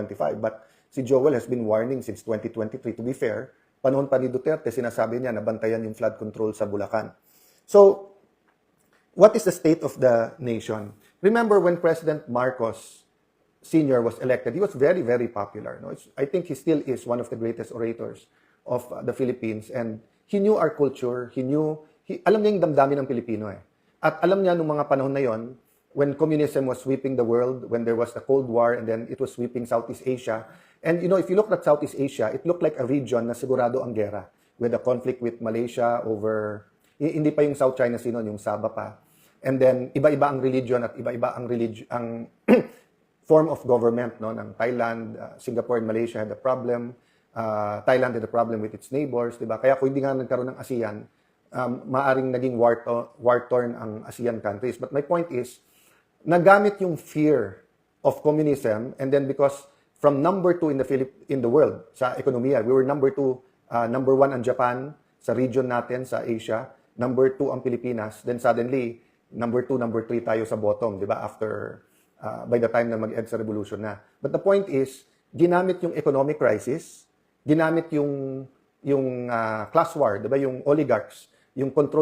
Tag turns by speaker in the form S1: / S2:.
S1: 2025. But si Joel has been warning since 2023. To be fair, panahon pa ni Duterte, sinasabi niya na bantayan yung flood control sa Bulacan. So, what is the state of the nation? Remember when President Marcos Sr. was elected, he was very, very popular. No? I think he still is one of the greatest orators of the Philippines. And he knew our culture. Alam niya yung damdamin ng Pilipino eh. At alam niya nung mga panahon na yon, when communism was sweeping the world, when there was the Cold War, and then it was sweeping Southeast Asia. And you know, if you look at Southeast Asia, it looked like a region na sigurado ang gera, with a conflict with Malaysia over, hindi pa yung South China Sea noon, yung Sabah pa. And then, iba-iba ang religion at iba-iba ang form of government, no, ng Thailand, Singapore and Malaysia had a problem. Thailand had a problem with its neighbors, di ba? Kaya kung hindi nga nagkaroon ng ASEAN, maaring naging war-torn ang ASEAN countries. But my point is, nagamit yung fear of communism, and then because from number 2 in the world sa ekonomiya, we were number 2, number 1 ang Japan sa region natin sa Asia, number 2 ang Pilipinas, then suddenly number 2, number 3 tayo sa bottom, di ba? After by the time na mag-EDSA revolution na. But the point is, ginamit yung economic crisis, ginamit yung class war, di ba? Yung oligarchs, yung control